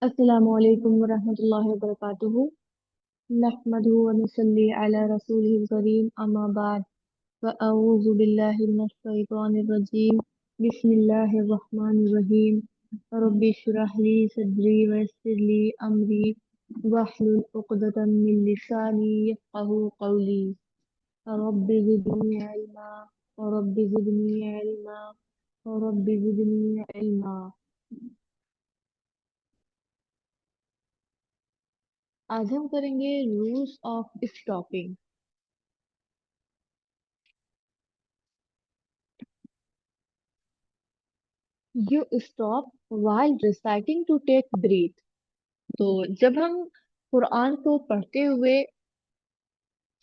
अस्सलामु अलैकुम वरहमतुल्लाहि वबरकातुहू। नहमदुहु व नुसल्ली अला रसूलिहिल करीम अम्मा बाद व अऊज़ु बिल्लाहि मिनश शैतानिर रजीम। बिस्मिल्लाहिर रहमानिर रहीम। रब्बि इश्रह ली सदरी व यस्सिर ली अमरी वहलुल उक़दतम मिन लिसानी यफ़क़हू क़ौली। Rabbi ज़िदनी इल्मा rabbi ज़िदनी इल्मा rabbi ज़िदनी इल्मा। आज हम करेंगे rules of stopping. You stop while reciting to take breath। तो जब हम कुरान को पढ़ते हुए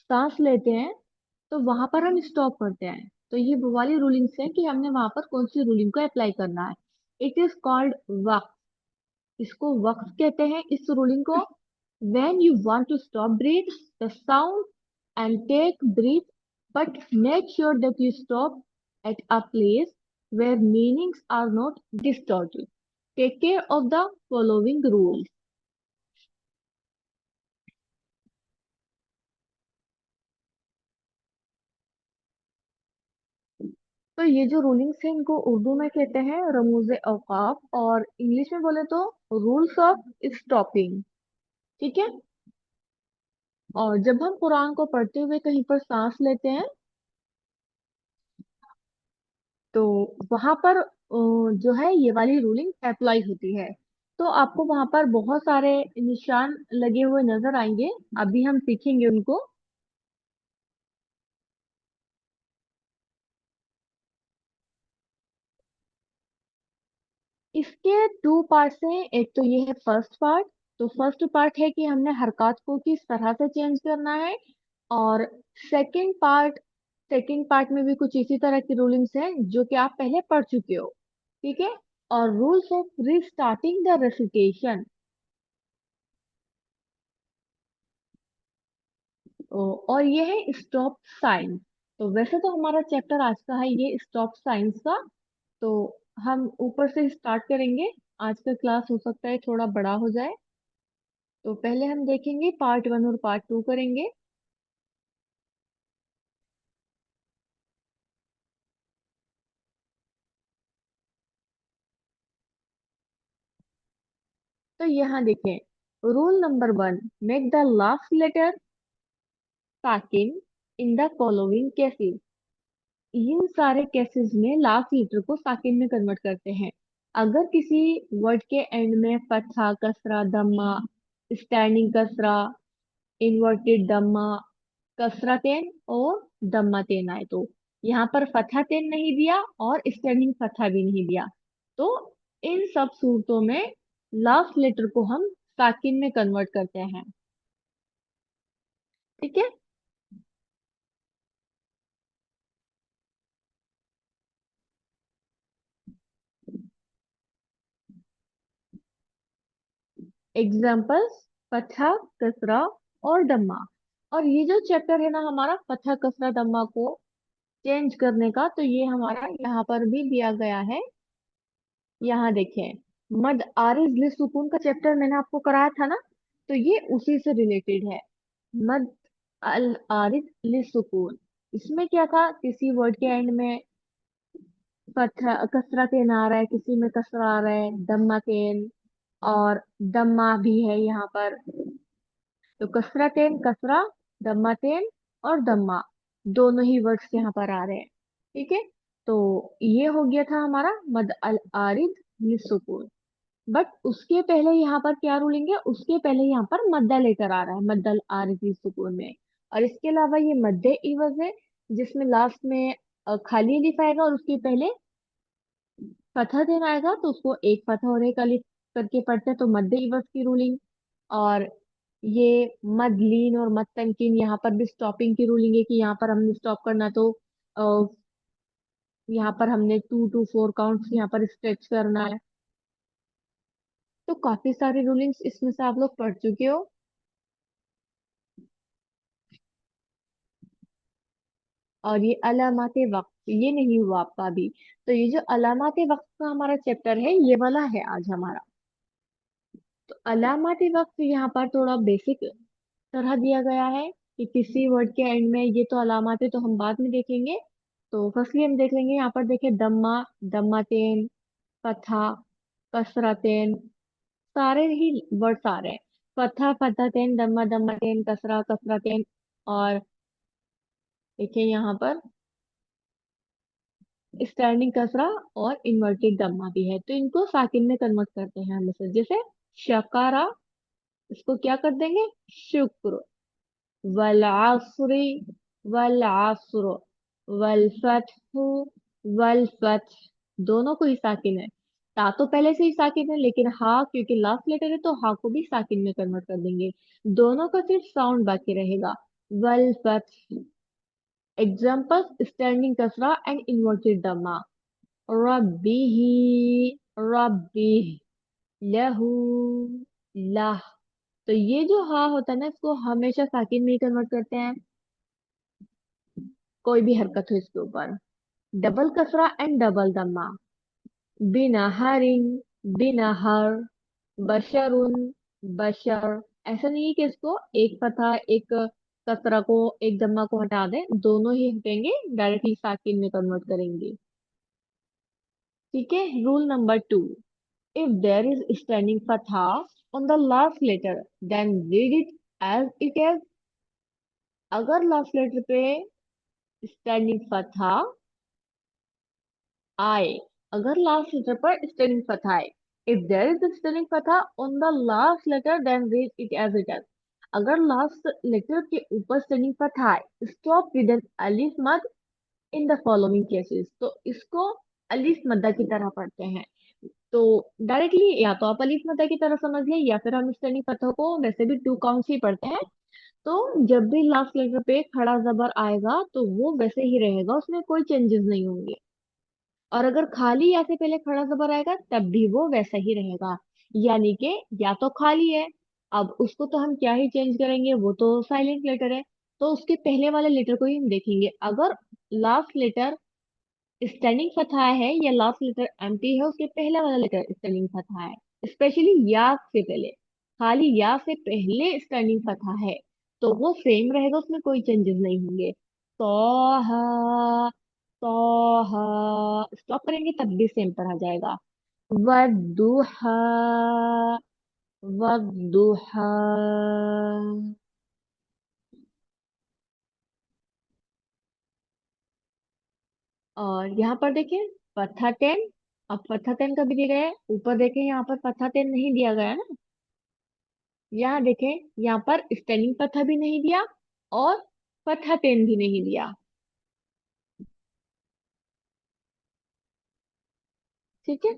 सांस लेते हैं तो वहां पर हम स्टॉप करते हैं। तो ये वो वाली रूलिंग्स है कि हमने वहां पर कौन सी रूलिंग को अप्लाई करना है। इट इज कॉल्ड वक्त। इसको वक्त कहते हैं इस रूलिंग को। When you want to stop breathe the sound and take breath, but make sure that you stop at a place where meanings are not distorted. Take care of the following rules. तो ये जो rulings है इनको उर्दू में कहते हैं रमूज औकाफ, और English में बोले तो रूल्स ऑफ स्टॉपिंग। ठीक है। और जब हम कुरान को पढ़ते हुए कहीं पर सांस लेते हैं तो वहां पर जो है ये वाली रूलिंग अप्लाई होती है। तो आपको वहां पर बहुत सारे निशान लगे हुए नजर आएंगे। अभी हम सीखेंगे उनको। इसके टू पार्ट्स हैं। एक तो ये है फर्स्ट पार्ट। तो फर्स्ट पार्ट है कि हमने हरकत को किस तरह से चेंज करना है। और सेकंड पार्ट में भी कुछ इसी तरह की रूलिंग्स हैं जो कि आप पहले पढ़ चुके हो। ठीक है। और rules of restarting the recitation. और ये है स्टॉप साइन। तो वैसे तो हमारा चैप्टर आज का है ये स्टॉप साइंस का। तो हम ऊपर से स्टार्ट करेंगे। आज का क्लास हो सकता है थोड़ा बड़ा हो जाए। तो पहले हम देखेंगे पार्ट वन और पार्ट टू करेंगे। तो यहाँ देखें, rule number one, make the last letter साकिन इन द फॉलोइंग केसेस। इन सारे केसेस में लास्ट लेटर को साकिन में कन्वर्ट करते हैं। अगर किसी वर्ड के एंड में फतहा, कसरा, दम्मा, स्टैंडिंग कसरा, इन्वर्टेड दम्मा, कसरा तेन और दम्मा तेन आए तो यहाँ पर फतहा तेन नहीं दिया और स्टैंडिंग फतहा भी नहीं दिया। तो इन सब सूरतों में लास्ट लेटर को हम साकिन में कन्वर्ट करते हैं। ठीक है। एग्जाम्पल्स, फतहा, कसरा और दम्मा। और ये जो चैप्टर है ना हमारा फतहा, कसरा, दम्मा को चेंज करने का, तो ये हमारा यहाँ पर भी दिया गया है। यहाँ देखें, मद आरिज लिस सुकून का चैप्टर मैंने आपको कराया था ना। तो ये उसी से रिलेटेड है। मद अल आरिज लिस सुकून। इसमें क्या था, किसी वर्ड के एंड में फतहा कसरा तेन आ रहा है, किसी में कसरा आ रहा है, दम्मा तेन और दम्मा भी है यहाँ पर। तो कसरतेन कसरा, दम्मातेन और दम्मा, दोनों ही वर्ड्स यहाँ पर आ रहे हैं। ठीक है। तो ये हो गया था हमारा मद अल आरिद लिसुकून। बट उसके पहले यहाँ पर क्या रूलिंग है, उसके पहले यहाँ पर मद्दा लेकर आ रहा है मद अल आरिद लिसुकून में। और इसके अलावा ये मद्दे इवज है जिसमें लास्ट में खाली अलिफ आएगा और उसके पहले फतह देना आएगा, तो उसको एक फतह और एक अलिफ करके पढ़ते हैं, तो मद्दे इवज की रूलिंग। और ये मद लीन और मद तमकीन, यहाँ पर भी स्टॉपिंग की रूलिंग है कि यहाँ पर हमने स्टॉप करना तो यहाँ पर हमने 2 to 4 काउंट्स यहाँ पर स्ट्रेच करना है। तो काफी सारी रूलिंग्स इसमें से आप लोग पढ़ चुके हो। और ये अलामाते वक्त ये नहीं हुआ आपका अभी। तो ये जो अलामाते वक्त का हमारा चैप्टर है ये वाला है आज हमारा। तो अलामती वक्त यहाँ पर थोड़ा बेसिक तरह दिया गया है कि किसी वर्ड के एंड में, ये तो अलामत है तो हम बाद में देखेंगे। तो फर्स्टली हम देख लेंगे, यहाँ पर देखिए दम्मा, दम्मातेन, फथा, कसरतेन, सारे ही वर्ड्स आ रहे हैं। फथा, फथातेन, दम्मा, दम्मातेन, कसरा, कसरतेन। और देखिए यहाँ पर स्टैंडिंग कसरा और इन्वर्टेड दम्मा भी है, तो इनको साकिन में कन्वर्ट करते हैं हम इसे, जैसे शकारा, इसको क्या कर देंगे, शुक्र। वल आसरी, वल आसर, वल फत्हु, वल फत्ह, दोनों को ही साकिन है। ता तो पहले से ही साकिन है, लेकिन हा क्योंकि लास्ट लेटर है तो हा को भी साकिन में कन्वर्ट कर देंगे। दोनों का सिर्फ साउंड बाकी रहेगा, वल फत्ह। एग्जाम्पल्स, स्टैंडिंग कसरा एंड इन्वर्टेड दम्मा। रब्बिही, रब्बिह, लहू, लाह। तो ये जो हा होता है ना, इसको हमेशा साकिन में ही कन्वर्ट करते हैं, कोई भी हरकत हो इसके ऊपर। डबल कसरा एंड डबल दम्मा। बिनहरिन, बिनहर, बशरुन, बशर। ऐसा नहीं है कि इसको एक फतहा एक कसरा को एक दम्मा को हटा दें, दोनों ही हटेंगे, डायरेक्टली साकिन में कन्वर्ट करेंगे। ठीक है। Rule number 2, if there is standing फतहा on the last letter then read it as it is. अगर लास्ट लेटर पे स्टैंडिंग फतहा आए, अगर लास्ट लेटर पर स्टेलिंग फतहा है, इफ देयर इज स्टेलिंग फतहा on the last letter then read it as it is. अगर लास्ट लेटर के ऊपर स्टेलिंग फतहा है, स्टॉप विद एन अलिफ मद इन द फॉलोइंग केसेस। तो इसको अलिफ मद्दा की तरह पढ़ते हैं। तो डायरेक्टली या तो आप अलिफ मद्दा की तरह समझिए, या फिर हम स्टेलिंग फतह को वैसे भी टू काउंट्स ही पढ़ते हैं। तो जब भी लास्ट लेटर पे खड़ा जबर आएगा तो वो वैसे ही रहेगा, उसमें कोई चेंजेस नहीं होंगे। और अगर खाली या से पहले खड़ा जबर आएगा तब भी वो वैसा ही रहेगा। यानी कि या तो खाली है, अब उसको तो हम क्या ही चेंज करेंगे, वो तो साइलेंट लेटर है, तो उसके पहले वाले लेटर को ही हम देखेंगे। अगर लास्ट लेटर स्टैंडिंग फतहा है या लास्ट लेटर एम्प्टी है, उसके पहला वाला लेटर स्टैंडिंग फतहा है। स्पेशली या से पहले, खाली या से पहले स्टैंडिंग फतहा है तो वो सेम रहेगा, उसमें कोई चेंजेस नहीं होंगे। तो स्टॉप करेंगे तब भी सेम पर आ जाएगा। वद्दुहा, वद्दुहा। और यहाँ पर देखें पथा टेन। अब पथा टेन का भी दिया गया है, ऊपर देखें यहाँ पर पथा टेन नहीं दिया गया है ना। यहाँ देखें, यहाँ पर स्टेलिंग पथा भी नहीं दिया और पथा टेन भी नहीं दिया। ठीक है।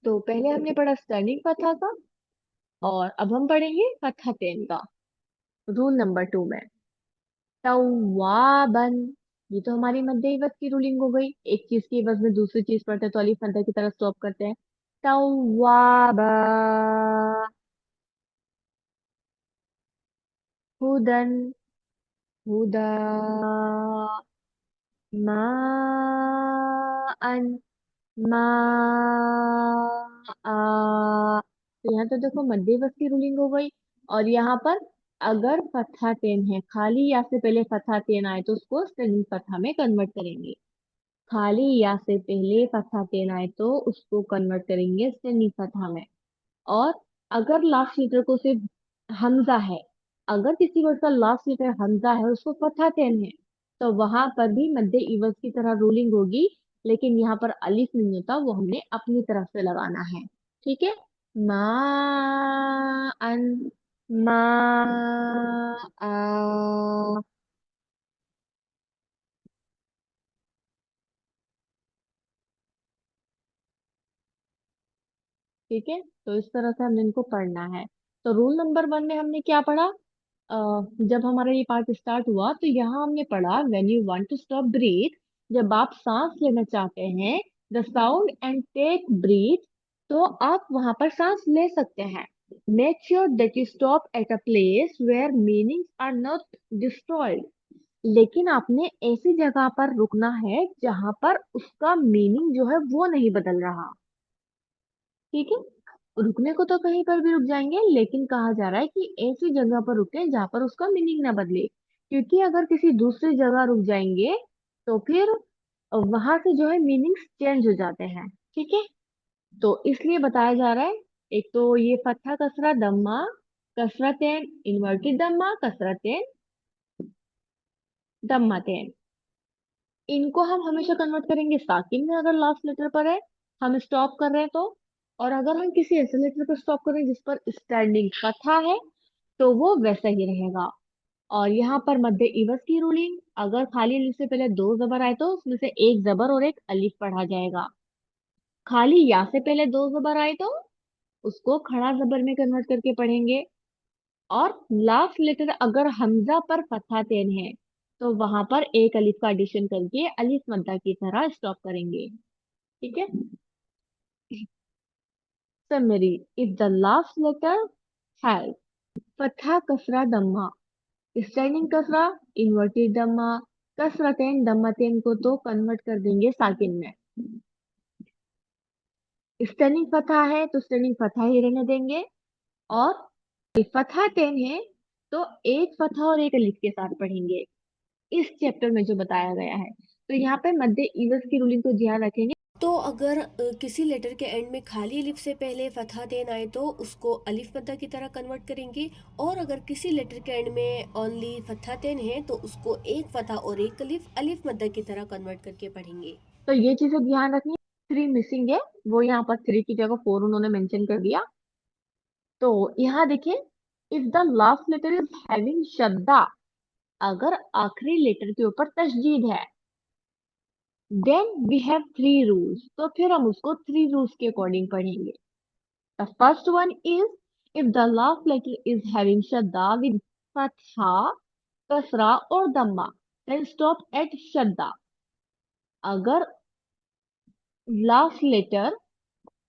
तो पहले हमने पढ़ा स्टेलिंग पथा का, और अब हम पढ़ेंगे पथा टेन का। रूल नंबर 2 में तवाबन, ये तो हमारी मध्य इवत की रूलिंग हो गई। एक चीज की इवज में दूसरी चीज पढ़ते हैं तो अलिफ मध्य की तरफ स्टॉप करते हैं। तवाबा, हुदन, हुदा, माअन, माआ। तो यहाँ तो देखो मध्य इवत की रूलिंग हो गई। और यहाँ पर अगर फतहा टेन है, खाली या से पहले फतहा टेन आए तो उसको स्टेलिंग फतहा में कन्वर्ट करेंगे। खाली या से पहले फतहा टेन आए तो उसको कन्वर्ट करेंगे सनी फतहा में। और अगर लास्ट लेटर को सिर्फ हमजा है, अगर किसी वर्ड का लास्ट लेटर हमजा है, उसको फतहा टेन है, तो वहां पर भी मध्य इवज की तरह रूलिंग होगी। लेकिन यहाँ पर अलिफ नहीं होता, वो हमने अपनी तरफ से लगाना है। ठीक है। मा अन, मा आ। ठीक है। तो इस तरह से हमने इनको पढ़ना है। तो रूल नंबर 1 में हमने क्या पढ़ा, जब हमारा ये पार्ट स्टार्ट हुआ तो यहाँ हमने पढ़ा when you want to stop breath, जब आप सांस लेना चाहते हैं, the sound and take breath, तो आप वहां पर सांस ले सकते हैं। Make sure that you stop at a place where meanings are not destroyed. लेकिन आपने ऐसी जगह पर रुकना है जहां पर उसका मीनिंग जो है वो नहीं बदल रहा। ठीक है। रुकने को तो कहीं पर भी रुक जाएंगे, लेकिन कहा जा रहा है कि ऐसी जगह पर रुके जहां पर उसका मीनिंग ना बदले, क्योंकि अगर किसी दूसरी जगह रुक जाएंगे तो फिर वहां से जो है मीनिंग्स चेंज हो जाते हैं। ठीक है। तो इसलिए बताया जा रहा है, एक तो ये फतहा कसरा दम्मा, कसरतेन इन्वर्टेड दम्मा, कसरतेन दम्मतेन, इनको हम हमेशा कन्वर्ट करेंगे साकिन में अगर लास्ट लेटर पर है, हम स्टॉप कर रहे हैं तो। और अगर हम किसी ऐसे लेटर पर स्टॉप कर रहे हैं जिस पर स्टैंडिंग फतहा है तो वो वैसा ही रहेगा। और यहाँ पर मध्य इवज की रूलिंग, अगर खाली अलिफ से पहले दो जबर आए तो उसमें से एक जबर और एक अलिफ पढ़ा जाएगा। खाली या से पहले दो जबर आए तो उसको खड़ा जबर में कन्वर्ट करके पढ़ेंगे। और लास्ट लेटर अगर हमजा पर फतहा तेन है तो वहां पर एक अलिफ का एडिशन करके अलिफ मद्दा की तरह स्टॉप करेंगे। ठीक है। Summary, if the last letter has फतहा कसरा दम्मा, स्टैंडिंग कसरा, इन्वर्टेड दम्मा, कसरतेन दम्मतेन को तो कन्वर्ट कर देंगे साकिन में। स्टैंडिंग फतहा है तो स्टैंडिंग फतहा ही रहने देंगे। और फतहा तेन है तो एक फतहा और एक अलिफ के साथ पढ़ेंगे, इस चैप्टर में जो बताया गया है। तो यहाँ पे मध्य इवज की रूलिंग को ध्यान रखेंगे। तो अगर किसी लेटर के एंड में खाली अलिफ से पहले फतहा देन आए तो उसको अलिफ मद्दा की तरह कन्वर्ट करेंगे, और अगर किसी लेटर के एंड में ओनली फतहा देन है तो उसको एक फतहा और एक अलिफ अलिफ मद्दा की तरह कन्वर्ट करके पढ़ेंगे। तो ये चीजें ध्यान रखनी। थ्री मिसिंग है, वो यहाँ पर थ्री की जगह फोर उन्होंने मेंशन कर दिया। तो यहाँ देखिए, if the last letter is having शद्दा, अगर आखिरी लेटर के ऊपर तशदीद है, then we have three rules, तो फिर हम उसको थ्री रूल्स के अकॉर्डिंग पढ़ेंगे। The first one is, if the last letter is having शद्दा विद फतहा कसरा और दम्मा, देन स्टॉप एट शद्दा। अगर लास्ट लेटर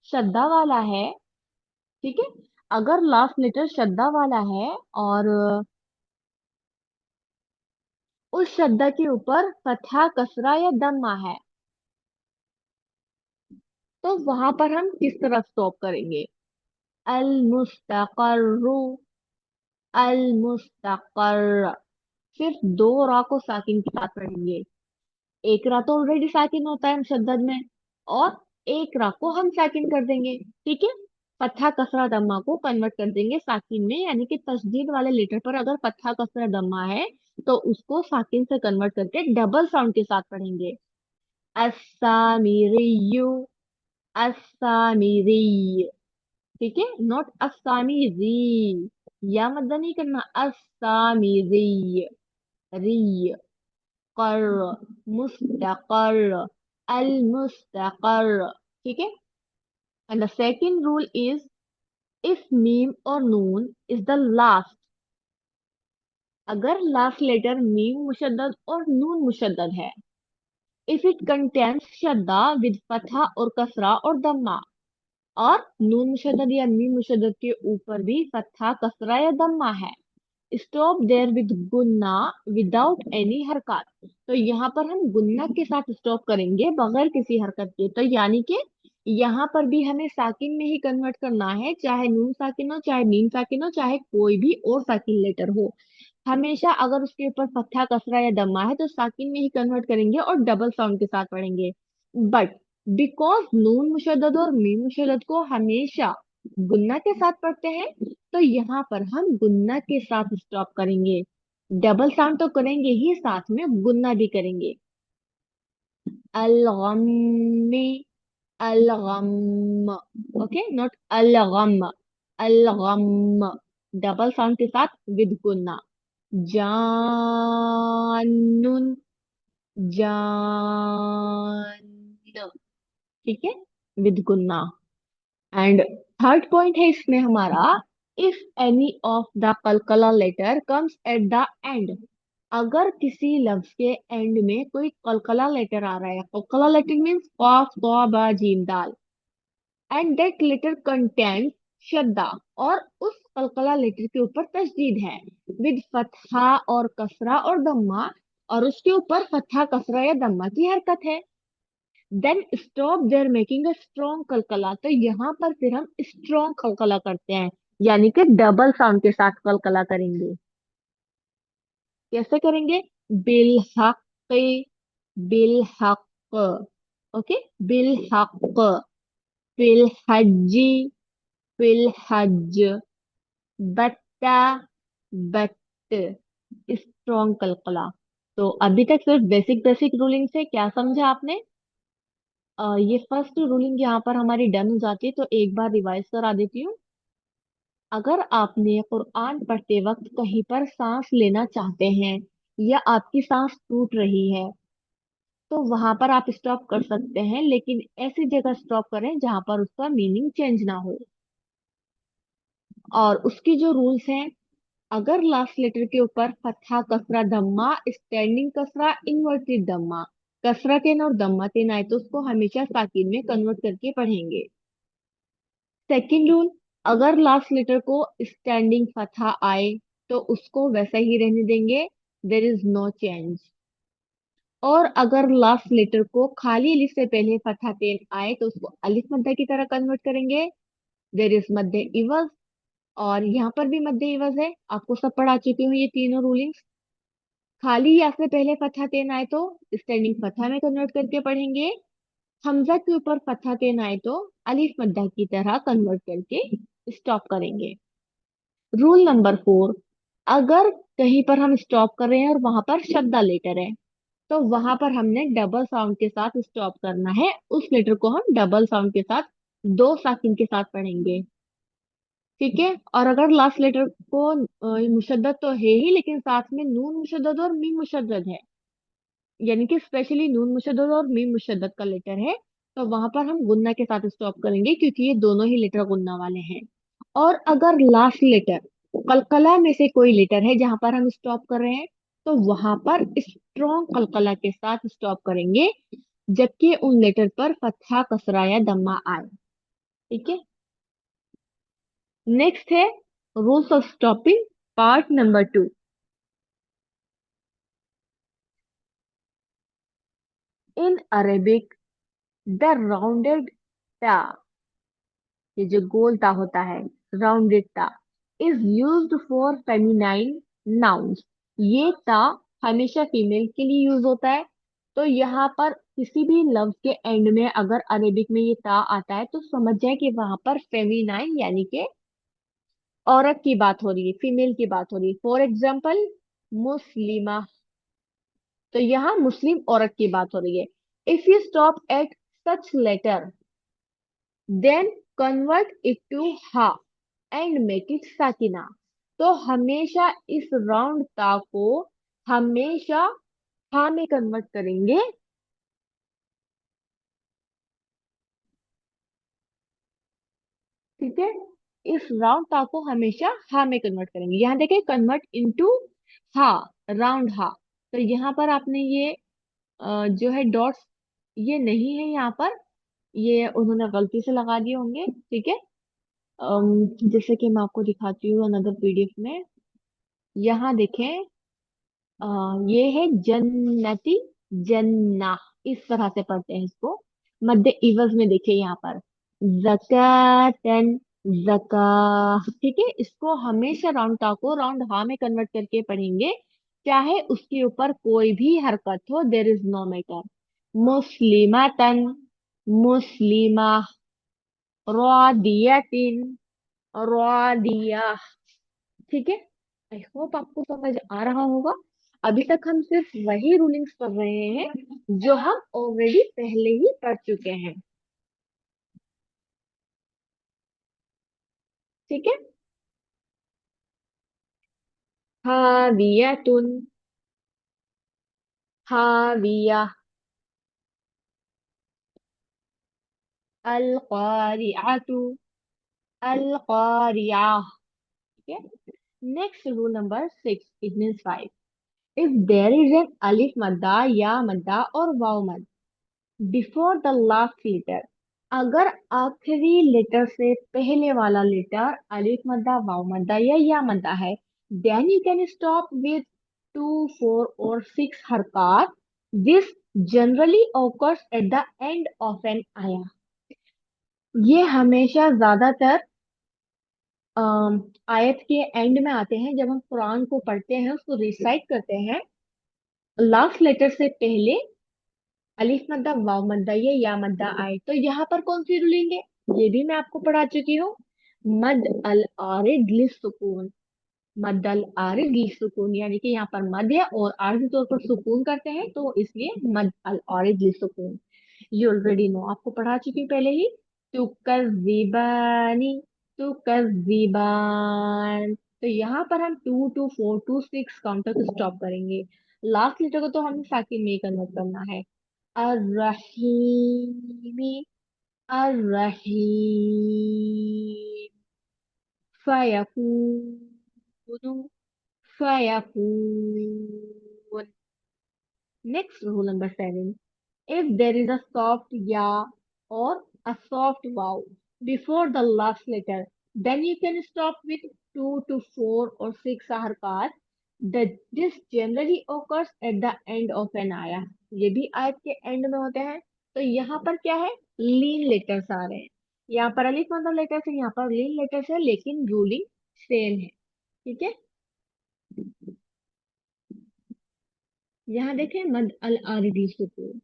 शद्दा वाला है, ठीक है, अगर लास्ट लेटर शद्दा वाला है और उस शद्दा के ऊपर फतहा कसरा या दम्मा है, तो वहां पर हम किस तरह स्टॉप करेंगे? अल मुस्तकर्रु, अल मुस्तकर, सिर्फ दो रा को साकिन के साथ पढ़ेंगे। एक रा तो ऑलरेडी साकिन होता है मुशद्दद में, और एक रा को हम साकिन कर देंगे। ठीक है। फतहा कसरा दम्मा को कन्वर्ट कर देंगे साकिन में, यानी कि तशदीद वाले लेटर पर अगर फतहा कसरा दम्मा है तो उसको साकिन से कन्वर्ट करके डबल साउंड के साथ पढ़ेंगे। अस्सामिरियु, अस्सामिरी। ठीक है, नॉट अस्सामिरी, या मद्दा नहीं करना, अस्सामिरी, री, कर, मुस्तकर, अल मुस्तकर। ठीक है। And the second rule is, if मीम और नून इज द लास्ट, अगर लास्ट लेटर मीम मुशद्दद और नून मुशद्दद है, इफ इट कंटेन्स शद्दा विद फतहा और कसरा और दम्मा, और नून मुशद्दद या मीम मुशद्दद के ऊपर भी फतहा कसरा या दम्मा है, स्टॉप देयर विद गुन्ना विदाउट एनी हरकत, तो यहाँ पर हम गुन्ना के साथ स्टॉप करेंगे बगैर किसी हरकत के। तो यानी कि यहाँ पर भी हमें साकिन में ही कन्वर्ट करना है, चाहे नून साकिन हो, चाहे मीम साकिन हो, चाहे कोई भी और साकिन लेटर हो। हमेशा अगर उसके ऊपर फत्था कसरा या दम्मा है तो साकिन में ही कन्वर्ट करेंगे और डबल साउंड के साथ पढ़ेंगे। बट बिकॉज नून मुशद्दद और मीम मुशद्दद को हमेशा गुन्ना के साथ पढ़ते हैं, तो यहाँ पर हम गुन्ना के साथ स्टॉप करेंगे। डबल साउंड तो करेंगे ही, साथ में गुन्ना भी करेंगे। अलगम्मी, अलगम, ओके, नॉट अलगम, अलगम, डबल साउंड के साथ विद गुन्ना। जानून, जान, ठीक है, विद गुन्ना। एंड थर्ड पॉइंट है इसमें हमारा, इफ एनी ऑफ द कलकला letter comes at the end, अगर किसी लफ्ज के एंड में कोई कलकला लेटर आ रहा है, कलकला लेटर मीन्स कॉफ तो बा जीम दाल, एंड दैट लेटर कंटेंट शद्दा और उस कलकला लेटर के ऊपर तशदीद है, विद फतहा और कसरा और दम्मा, और उसके ऊपर फतहा कसरा या दम्मा की हरकत है। Then stop there making a strong कलकला, तो यहाँ पर फिर हम स्ट्रॉन्ग कलकला करते हैं, यानी कि डबल साउंड के साथ कलकला करेंगे। कैसे करेंगे? बिल हक, बिल हक, ओके, बिल हक, फिल हज्जी, फिल हज, बत्ता, बट, स्ट्रॉन्ग कलकला। तो अभी तक सिर्फ बेसिक बेसिक रूलिंग से क्या समझा आपने? ये फर्स्ट रूलिंग यहाँ पर हमारी डन हो जाती है, तो एक बार रिवाइज करा देती हूँ। अगर आपने कुरान पढ़ते वक्त कहीं पर सांस लेना चाहते हैं या आपकी सांस टूट रही है, तो वहां पर आप स्टॉप कर सकते हैं, लेकिन ऐसी जगह स्टॉप करें जहां पर उसका मीनिंग चेंज ना हो। और उसकी जो रूल्स हैं, अगर लास्ट लेटर के ऊपर फतहा कसरा दम्मा, स्टैंडिंग कसरा, इन्वर्टेड दम्मा, कसरा टेन और दम्मा टेन आए तो उसको हमेशा साकिन में कन्वर्ट करके पढ़ेंगे। सेकंड रूल, अगर लास्ट लेटर को स्टैंडिंग फतहा आए तो उसको वैसा ही रहने देंगे, देर इज नो चेंज। और अगर लास्ट लेटर को खाली अलिफ से पहले फतहा टेन आए तो उसको अलिफ मद्दा की तरह कन्वर्ट करेंगे, देर इज मद्दे इवज। और यहाँ पर भी मद्दे इवज है, आपको सब पढ़ा चुकी हूँ ये तीनों रूलिंग्स। खाली या से पहले फतहा तेन आए तो स्टैंडिंग फतहा में कन्वर्ट करके पढ़ेंगे, हमजा के ऊपर फतहा तेन आए तो अलिफ मद्दा की तरह कन्वर्ट करके स्टॉप करेंगे। रूल नंबर 4, अगर कहीं पर हम स्टॉप कर रहे हैं और वहां पर शद्दा लेटर है, तो वहां पर हमने डबल साउंड के साथ स्टॉप करना है, उस लेटर को हम डबल साउंड के साथ दो साकिन के साथ पढ़ेंगे। ठीक है? और अगर लास्ट लेटर को मुशद्दद तो है ही, लेकिन साथ में नून मुशद्दद और मीम मुशद्दद है, यानी कि स्पेशली नून मुशद्दद और मीम मुशद्दद का लेटर है, तो वहां पर हम गुन्ना के साथ स्टॉप करेंगे, क्योंकि ये दोनों ही लेटर गुन्ना वाले हैं। और अगर लास्ट लेटर कलकला में से कोई लेटर है जहां पर हम स्टॉप कर रहे हैं, तो वहां पर स्ट्रॉन्ग कलकला के साथ स्टॉप करेंगे, जबकि उन लेटर पर फतहा कसरा या दम्मा आए। ठीक है? नेक्स्ट है rules of stopping, part number 2। In Arabic, the rounded टा, ये जो गोल ता होता है, राउंडेड ता, is used for feminine nouns. ये ता हमेशा फीमेल के लिए यूज होता है। तो यहाँ पर किसी भी लफ्ज के एंड में अगर अरेबिक में ये ता आता है तो समझ जाए कि वहां पर फेमिनाइन यानी कि औरत की बात हो रही है, फीमेल की बात हो रही है। फॉर एग्जाम्पल, मुस्लिमा, तो यहाँ मुस्लिम औरत की बात हो रही है। If you stop at such letter, then convert it to हा एंड मेक इट साकिना। तो हमेशा इस राउंड ता को हमेशा हा में कन्वर्ट करेंगे। ठीक है? इस राउंड ता को हमेशा हा में कन्वर्ट करेंगे। यहाँ देखें, कन्वर्ट इनटू हा, राउंड हा। तो यहाँ पर आपने ये जो है डॉट्स, ये नहीं है यहाँ पर, ये उन्होंने गलती से लगा दिए होंगे। ठीक है? जैसे कि मैं आपको दिखाती हूँ अनदर पीडीएफ में। यहाँ देखें, अ, ये है जन्नती, जन्ना, इस तरह से पढ़ते हैं इसको। मध्य इवज में देखिए यहाँ पर जकातन, जका। ठीक है? इसको हमेशा राउंड ता को राउंड हा में कन्वर्ट करके पढ़ेंगे, चाहे उसके ऊपर कोई भी हरकत हो, देर इज नो मैटर। मुस्लिमतन, मुस्लिमा, रादियतिन, रादिया। ठीक है? आई होप आपको समझ आ रहा होगा। अभी तक हम सिर्फ वही रूलिंग्स पढ़ रहे हैं जो हम ऑलरेडी पहले ही पढ़ चुके हैं। ठीक है? हावियतुन, हाविया, अल कारिअतु, अल कारिया। ठीक है? Next rule number 6, it means 5। If there is an अलिफ मद्दा या मद्दा और वाव मद बिफोर द लास्ट लेटर, अगर आखिरी लेटर से पहले वाला लेटर अलिफ मद्दा वाव मद्दा या मद्दा है, then you can stop with 2, 4 और 6 हरकत. This generally occurs at the end of an आया. ये हमेशा ज्यादातर आयत के एंड में आते हैं, जब हम कुरान को पढ़ते हैं, उसको रिसाइट करते हैं. लास्ट लेटर से पहले अलिफ मद्दा वाव मद्दा ये या मद्दा आए, तो यहाँ पर कौन सी रूलिंग है? ये भी मैं आपको पढ़ा चुकी हूँ. मद अल आरिद लिस्सुकून. मद अल आरिद लिस्सुकून, यानी कि यहाँ पर मद है और आरिज तौर पर सुकून करते हैं, तो इसलिए मद अल आरिद लिस्सुकून. यू ऑलरेडी नो, आपको पढ़ा चुकी हूँ पहले ही. तुकज़्ज़िबानी, तुकज़्ज़िबान. तो यहाँ पर हम 2, 4, 6 काउंट तक स्टॉप करेंगे. लास्ट लेटर को तो हमें साकिन में ही कन्वर्ट करना है. अर्रहीमी, Ar-Rahim. फयकूनु, फयकून. Next, rule number 7. If there is a soft ya or a soft wow before the last letter, then you can stop with 2 to 4 or 6 harkat. This generally occurs at the end of an ayah. ये भी आयत के and में होते हैं. तो यहाँ पर क्या है? लीन लेटर्स आ रहे हैं. यहाँ पर अलिफ मतलब लेटर्स है, यहाँ पर लीन लेटर्स है, लेकिन रूलिंग सेम है. ठीक है. यहाँ देखें, मद अल आरिदी सुकून.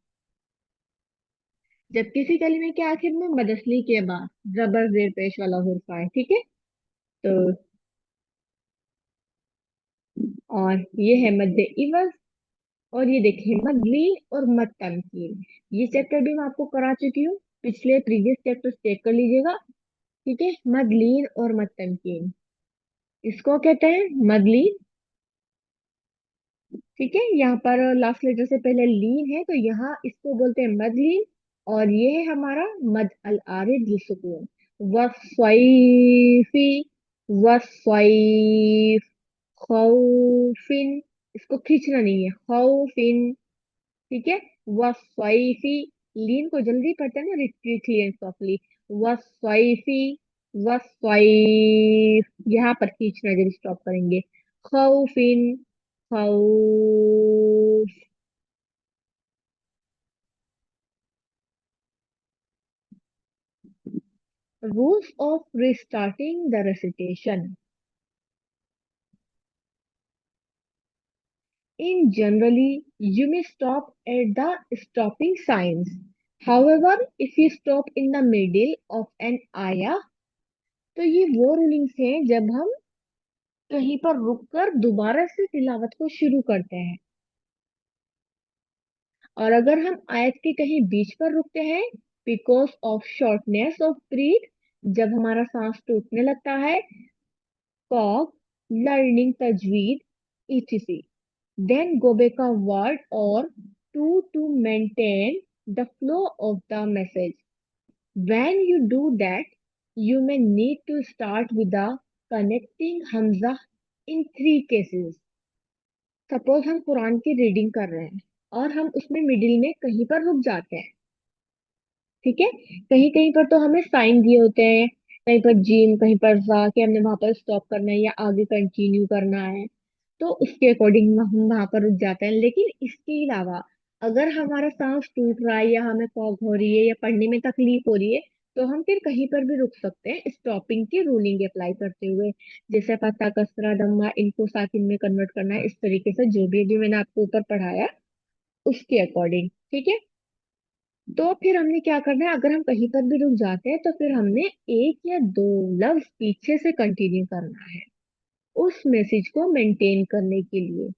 जब किसी कलिमे के आखिर में मदसली के बाद जबर जेर पेश वाला हुर्फ आए. ठीक है. तो और ये है मद इवज. और ये देखिए मद लीन और मद तमकीन. ये चैप्टर भी मैं आपको करा चुकी हूँ. पिछले प्रीवियस चैप्टर चेक कर लीजिएगा. ठीक है. मद लीन और मद तमकीन, इसको कहते हैं मद लीन. ठीक है. यहाँ पर लास्ट लेटर से पहले लीन है, तो यहाँ इसको बोलते हैं मद लीन. और ये है हमारा मद अल आरिद सुकून. वफ़ैफी, वफ़ैफ. खौफिन, इसको खींचना नहीं है, खौफिन. ठीक है. वफ़ैफी. लीन को जल्दी पढ़ते हैं ना, रिट्रीटली एंड सॉफ्टली. वफ़ैफी, वफ़ैफ. यहाँ पर खींचना, जल्दी स्टॉप करेंगे. खौफिन, खौफ. Rules of restarting the recitation. In generally, you may stop at the stopping signs. However, if you stop in the middle of an ayah, तो ये वो रूलिंग्स हैं जब हम कहीं पर रुककर दोबारा से तिलावत को शुरू करते हैं. और अगर हम आयत के कहीं बीच पर रुकते हैं, because of shortness of breath, जब हमारा सांस टूटने लगता है, कॉग, लर्निंग तजवीद, etc, then go back a word or two to maintain the flow of the message. When you do that, you may need to start with the connecting hamza in 3 cases. Suppose हम कुरान की reading कर रहे हैं और हम उसमें middle में कहीं पर रुक जाते हैं. ठीक है. कहीं कहीं पर तो हमें साइन दिए होते हैं, कहीं पर जीम, कहीं पर जा, कि हमने वहां पर स्टॉप करना है या आगे कंटिन्यू करना है. तो उसके अकॉर्डिंग हम वहां पर रुक जाते हैं. लेकिन इसके अलावा अगर हमारा सांस टूट रहा है या हमें फॉग हो रही है या पढ़ने में तकलीफ हो रही है, तो हम फिर कहीं पर भी रुक सकते हैं, स्टॉपिंग की रूलिंग अप्लाई करते हुए. जैसे फता कसरा दम्मा, इनको साकिन में कन्वर्ट करना है, इस तरीके से जो भी मैंने आपको ऊपर पढ़ाया उसके अकॉर्डिंग. ठीक है. तो फिर हमने क्या करना है, अगर हम कहीं पर भी रुक जाते हैं, तो फिर हमने एक या दो लफ्ज पीछे से कंटिन्यू करना है उस मैसेज को मेंटेन करने के लिए.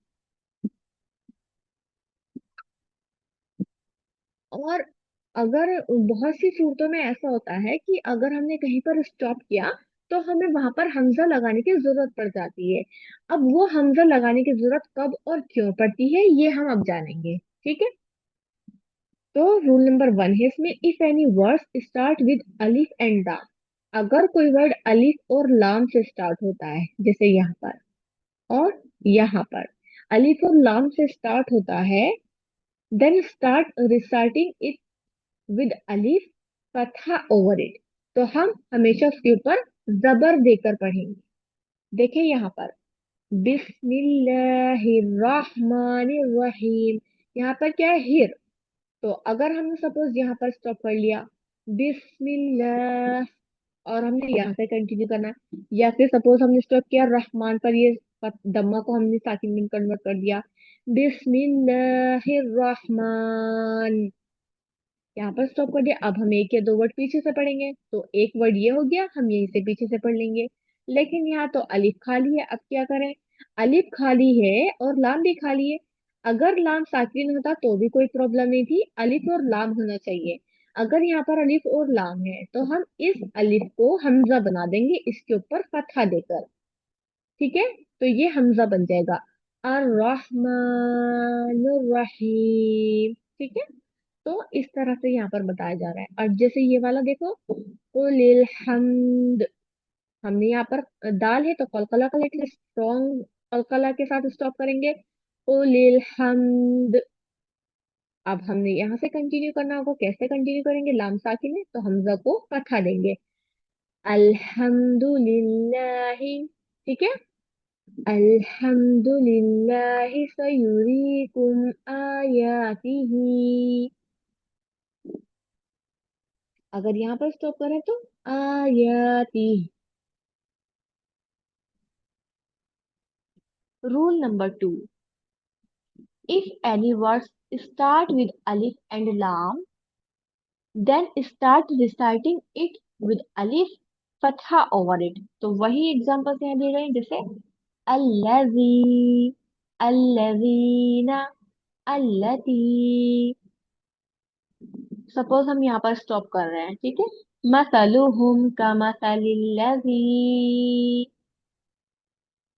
और अगर बहुत सी सूरतों में ऐसा होता है कि अगर हमने कहीं पर स्टॉप किया, तो हमें वहां पर हमजा लगाने की जरूरत पड़ जाती है. अब वो हमजा लगाने की जरूरत कब और क्यों पड़ती है, ये हम अब जानेंगे. ठीक है. तो रूल नंबर 1 है इसमें, if any word start with अलिफ एंड दा. अगर कोई वर्ड अलिफ और लाम से स्टार्ट होता है, जैसे यहाँ पर और यहाँ पर अलिफ और लाम से स्टार्ट होता है, देन स्टार्ट रिसार्टिंग इट विद अलिफ फतहा ओवर इट। तो हम हमेशा उसके ऊपर जबर देकर पढ़ेंगे। देखिए यहाँ पर बिस्मिल्लाहिर्रहमानिर्रहीम, यहाँ पर क्या है, हिर। तो अगर हमने सपोज यहाँ पर स्टॉप कर लिया बिस्मिल्लाह, और हमने यहाँ से कंटिन्यू करना है, या फिर सपोज हमने स्टॉप किया रहमान पर, ये दम्मा को हमने साकिन में कन्वर्ट कर दिया बिस्मिल्लाहिर्रहमान, यहाँ पर स्टॉप कर दिया। अब हम एक या दो वर्ड पीछे से पढ़ेंगे, तो एक वर्ड ये हो गया, हम यहीं से पीछे से पढ़ लेंगे। लेकिन यहाँ तो अलिफ खाली है, अब क्या करें, अलिफ खाली है और लाम भी खाली है। अगर लाम साकिन होता तो भी कोई प्रॉब्लम नहीं थी, अलिफ और लाम होना चाहिए। अगर यहाँ पर अलिफ और लाम है तो हम इस अलिफ को हमजा बना देंगे इसके ऊपर फतहा देकर। ठीक है, तो ये हमजा बन जाएगा अर्रहमानुर्रहीम। ठीक है, तो इस तरह से यहाँ पर बताया जा रहा है। और जैसे ये वाला देखो, कुलिल हम्द, हमने यहाँ पर दाल है तो कलकला का लेकर स्ट्रॉन्ग कलकला के साथ स्टॉप करेंगे, कुलिल हम्द। अब हमने यहाँ से कंटिन्यू करना होगा, कैसे कंटिन्यू करेंगे, लाम साकिन है तो हमजा को फतहा देंगे, अल्हम्दुलिल्लाहि। ठीक है, अल्हम्दुलिल्लाहि सयुरीकुम आयातिही। अगर यहाँ पर स्टॉप करें तो आयाती। Rule number 2, if any words start with alif and lam, then start reciting it with alif fatha over it। तो वही एग्जांपल्स यहाँ दिए गए हैं, जैसे अल्लजी, अल्लजीना, अल्लती। सपोज हम यहाँ पर स्टॉप कर रहे हैं, ठीक है, मसलुहुम का मसलिल्लजी,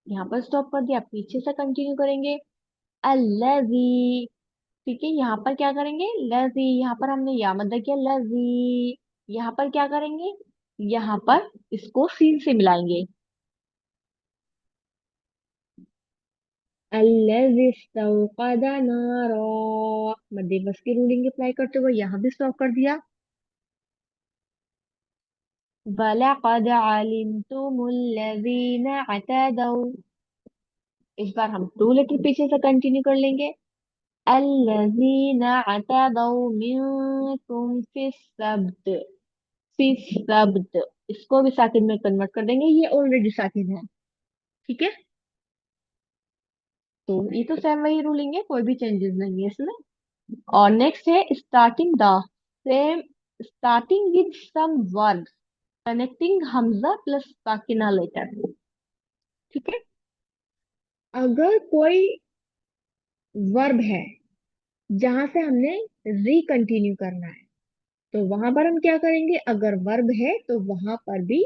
यहाँ पर स्टॉप कर दिया, पीछे से कंटिन्यू करेंगे अल्लजी। ठीक है, यहाँ पर क्या करेंगे, लजी, यहाँ पर हमने या मद्दा किया लजी, यहाँ पर क्या करेंगे, यहाँ पर इसको सीन से मिलाएंगे, अल्लजी इस्तौक़द नारा, मद्दे बस की रूलिंग अप्लाई करते हुए यहाँ भी स्टॉप कर दिया, वलक़द अलिमतुमुल्लज़ीना अतदौ। इस बार हम टू लेटर पीछे से कंटिन्यू कर लेंगे, अल्लज़ीना अतदौ मिनकुम फिस्सब्त, फिस्सब्त, इसको भी साकिन में कन्वर्ट कर देंगे, ये ऑलरेडी साकिन है। ठीक है, तो ये तो सेम वही रूलिंग है, कोई भी चेंजेस नहीं है इसमें। और नेक्स्ट है starting the same, starting with some verb connecting हमजा प्लस साकिना लेटर। ठीक है, अगर कोई वर्ब है जहां से हमने री कंटिन्यू करना है, तो वहां पर हम क्या करेंगे, अगर वर्ब है तो वहां पर भी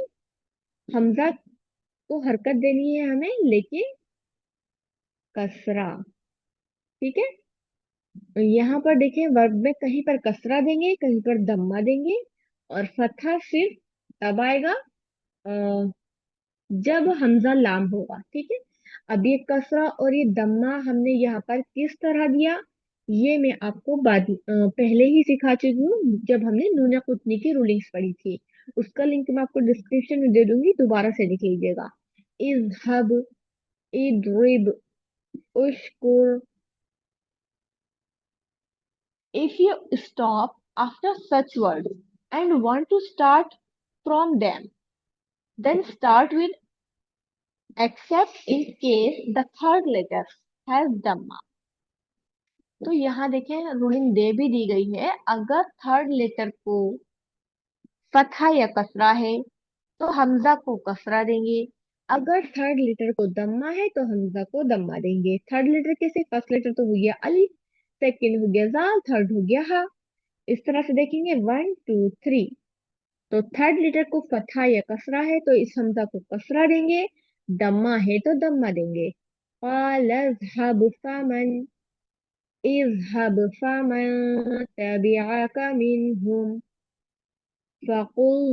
हमजा को हरकत देनी है हमें, लेकिन कसरा। ठीक है, तो यहाँ पर देखें वर्ब में कहीं पर कसरा देंगे, कहीं पर दम्मा देंगे, और फतहा सिर्फ तब आएगा अ, जब हमजा लाम होगा। ठीक है, अब ये कसरा और ये दम्मा हमने यहाँ पर किस तरह दिया, ये मैं आपको पहले ही सिखा चुकी हूँ, जब हमने नून कुतनी की रूलिंग्स पढ़ी थी। उसका लिंक मैं आपको डिस्क्रिप्शन में दे दूंगी, दोबारा से देख लीजिएगा। इज़हब, इद्रिब, उश्कुर। If you stop after such words and want to start from them, then start with except in case the third letter has dhamma। तो यहाँ देखें रूलिंग दे भी दी गई है, अगर थर्ड लेटर को फतहा या कसरा है तो हमजा को कसरा देंगे, अगर थर्ड लेटर को दम्मा है तो हमजा को दम्मा देंगे। थर्ड लेटर कैसे, फर्स्ट लेटर तो हो गया अलिफ, सेकंड हो गया जाल, थर्ड हो गया हा। इस तरह से देखेंगे 1 2 3। तो थर्ड लेटर को फतहा या कसरा है तो इस हमजा को कसरा देंगे, दम्मा है तो दम्मा देंगे। क़ाल इज़हब फमन, इज़हब फमन तबिअक मिनहुम फ़क़ुल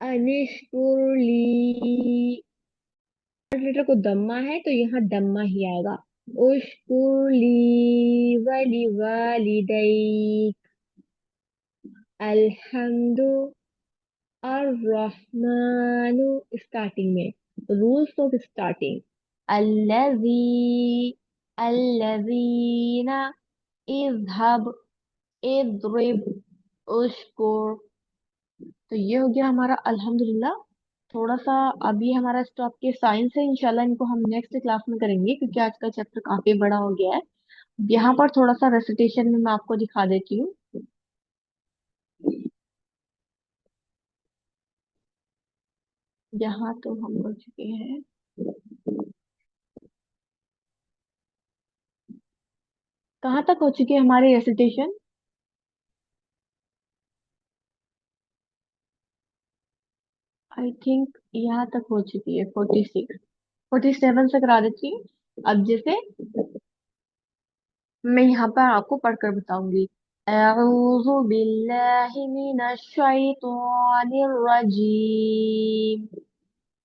अनिश्कुर ली। लेटर को दम्मा है तो यहाँ दम्मा ही आएगा। उश्कुली वली वालिदैक अल्हम्दु अर्रहमानु, स्टार्टिंग में रूल्स ऑफ स्टार्टिंग। अल्लजी, अल्लजीना, इज़हब, इद्रिब, उश्कुर। तो ये हो गया हमारा अल्हम्दुलिल्लाह। थोड़ा सा अभी हमारा स्टॉप के साइंस है, इंशाल्लाह इनको हम नेक्स्ट क्लास में करेंगे क्योंकि आज का चैप्टर काफी बड़ा हो गया है। यहाँ पर थोड़ा सा रेसिटेशन में मैं आपको दिखा देती हूँ। यहाँ तो हम हो चुके हैं, कहाँ तक हो चुके हैं हमारे रेसिटेशन? आई थिंक यहाँ तक हो चुकी है 46, 47 से करा देती हूँ। अब जैसे मैं यहाँ पर आपको पढ़कर बताऊंगी। अऊज़ु बिल्लाहि मिनश शैतानिर रजीम,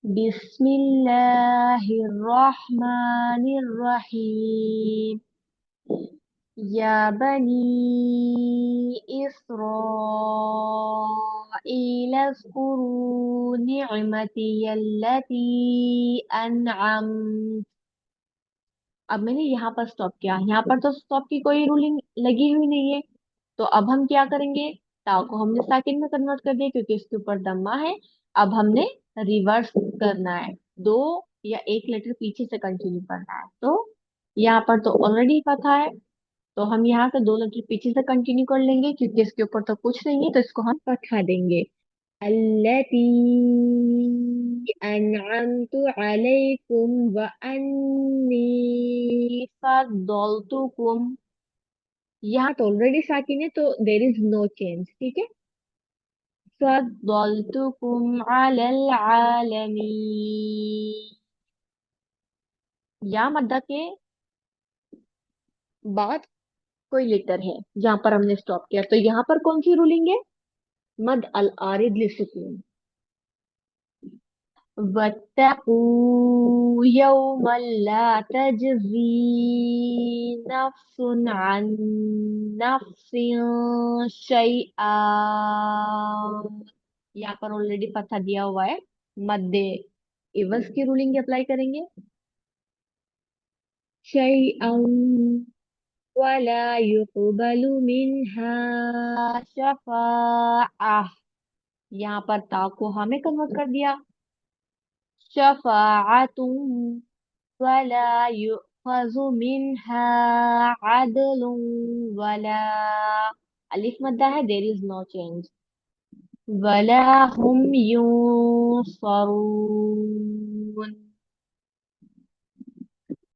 बिस्मिल्लाहिर रहमानिर रहीम, या बनी इस्राईल अज़्कुरू निअमती अल्लती अनअम। अब मैंने यहाँ पर स्टॉप किया, यहाँ पर तो स्टॉप की कोई रूलिंग लगी हुई नहीं है। तो अब हम क्या करेंगे, ताऊ को हमने सेकंड में कन्वर्ट कर दिया क्योंकि इसके ऊपर दम्मा है। अब हमने रिवर्स करना है, दो या एक लेटर पीछे से कंटिन्यू करना है। तो यहाँ पर तो ऑलरेडी पता है, तो हम यहाँ से दो लेटर पीछे से कंटिन्यू कर लेंगे क्योंकि इसके ऊपर तो कुछ नहीं है, तो इसको हम पठा देंगे। अल्लती अनअमतु अलैकुम व अन्नी फद्दलतुकुम। यहाँ तो ऑलरेडी साकिन है तो देर इज नो चेंज, ठीक है। फद्दलतुकुम अलल आलमीन। या मद्दा के बाद कोई लेटर है जहां पर हमने स्टॉप किया, तो यहाँ पर कौन सी रूलिंग है? मद अल आरिद लिसुकून। वत्तकू यौमल ला तजज़ी नफ्सुन अन नफ्सिन शैआ। यहाँ पर ऑलरेडी पता दिया हुआ है। मद्दे इवज की रूलिंग अप्लाई करेंगे। शैअ वला युक़बलु मिनहा शफ़ाअह। यहाँ पर ता को हमें कन्वर्ट कर दिया। शफ़ाअतुन वला युखज़ु मिनहा अदलुन वला, अलिफ मद्दा है, देर इज नो चेंज। वला हुम युनसरून।